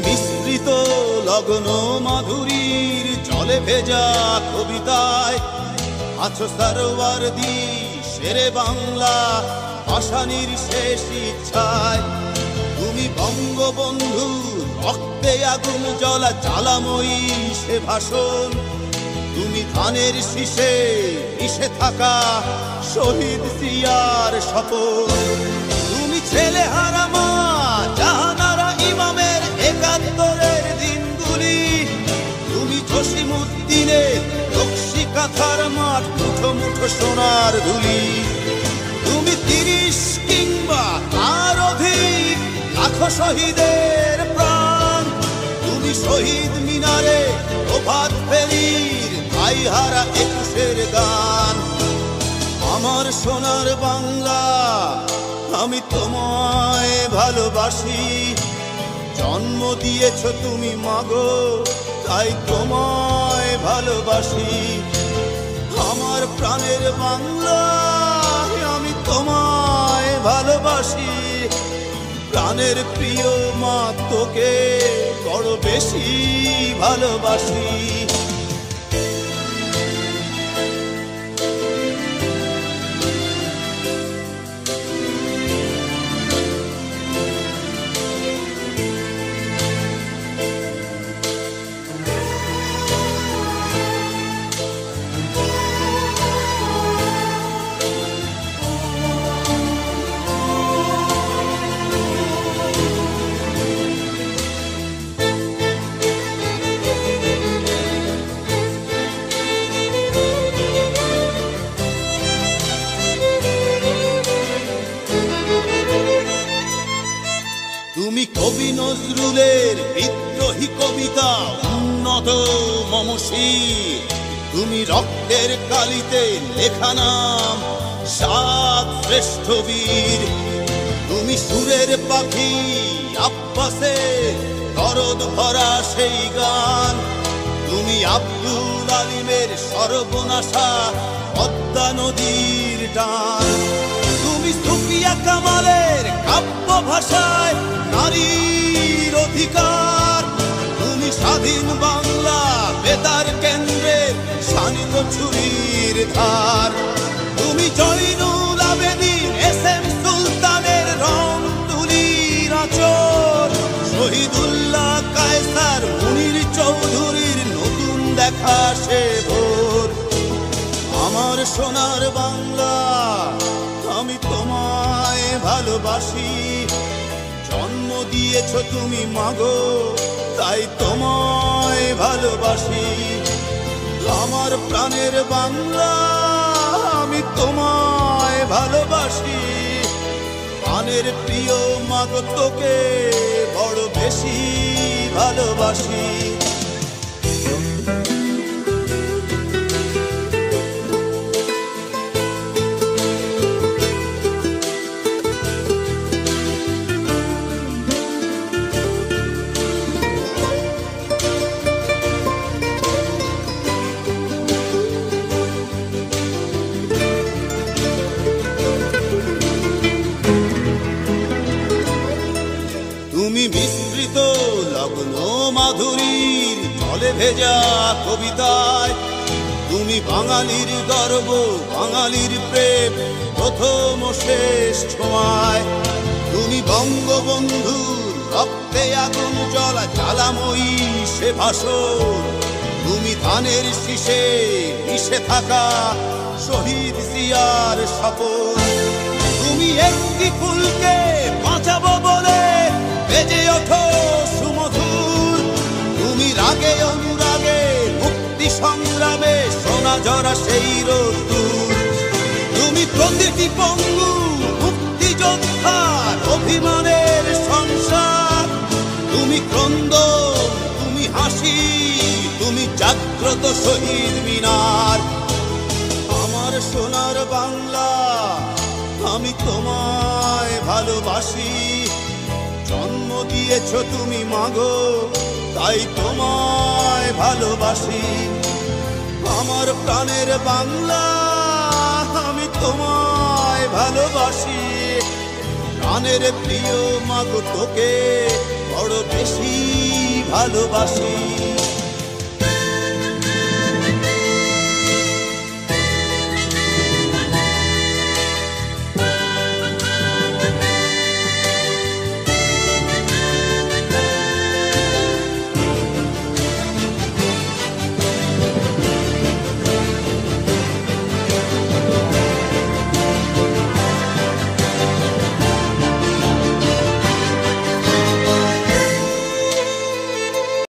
বিস্তৃত লগ্ন মাধুরীর জলে ভেজা কবিতায় আছো সরওয়ারদি শেরে বাংলা ভাষানির শেষ ইচ্ছায়। তুমি বঙ্গবন্ধু রক্তে আগুন জ্বলা জ্বালাময়ী সে ভাষণ। তুমি ধানের শীষে মিশে থাকা শহীদ জিয়ার শপথ। তুমি ছেলে হারা মা জাহানারা ইমামের একাত্তরের দিনগুলি। তুমি জসিমউদ্দিনের নকশি কাঁথার মাঠ মুঠো মুঠো সোনার ধুলি। তুমি ৩০ কিংবা তার অধিক লাখো শহীদের প্রাণ। তুমি শহীদ মিনারে প্রভাত ফেরির ভাইহারা ২১-এর গান। আমার সোনার বাংলা আমি তোমায় ভালোবাসি। জন্ম দিয়েছ তুমি মাগো তাই তোমায় ভালোবাসি। আমার প্রাণের বাংলা আমি তোমায় ভালোবাসি। প্রাণের প্রিয় মা তোকে বড় বেশি ভালোবাসি। তুমি কবি নজরুলের বিদ্রোহী কবিতা উন্নত মমশীর। তুমি রক্তের কালিতে লেখা নাম ৭ শ্রেষ্ঠ বীর। তুমি সুরের পাখি আব্বাসের দরদ ভরা সেই গান। তুমি আব্দুল আলিমের সর্বনাশা পদ্মা নদীর টান। তুমি সুফিয়া কামালের কাব্য ভাষায় নারীর অধিকার। তুমি স্বাধীন বাংলা বেতার কেন্দ্রের শানিত ছুরির ধার। তুমি জয়নুল আবেদিন এস.এম. সুলতানের রং তুলির আঁচড়। শহীদুল্লাহ কায়সার মুনির চৌধুরীর নতুন দেখা সে ভোর। আমার সোনার বাংলা আমি তোমায় ভালোবাসি। জন্ম দিয়েছ তুমি মাগো তাই তোমায় ভালোবাসি। আমার প্রাণের বাংলা আমি তোমায় ভালোবাসি। প্রাণের প্রিয় মাগো তোকে বড় বেশি ভালোবাসি। তুমি বিস্তৃত লগ্ন মাধুরীর জলে ভেজা কবিতায়। তুমি বাঙালির গর্ব বাঙালির প্রেম প্রথম শেষ ছোঁয়ায়। তুমি বঙ্গবন্ধুর রক্তে আগুন জ্বলা জ্বালাময়ী সে ভাষণ। তুমি ধানের শীষে মিশে থাকা শহীদ জিয়ার শপথ। তুমি একটি ফুলকে বাঁচাবো বলে বেজে ওঠো সুমধুর। তুমি রাগে অনুরাগে মুক্তি সংগ্রামে সোনা ঝরা সেই রোদ্দুর। তুমি প্রতিটি পঙ্গু মুক্তিযোদ্ধার অভিমানের সংসার। তুমি ক্রন্দন তুমি হাসি তুমি জাগ্রত শহীদ মিনার। আমার সোনার বাংলা আমি তোমায় ভালোবাসি। জন্ম দিয়েছ তুমি মাগো তাই তোমায় ভালোবাসি। আমার প্রাণের বাংলা আমি তোমায় ভালোবাসি। প্রাণের প্রিয় মাগো তোকে বড় বেশি ভালোবাসি।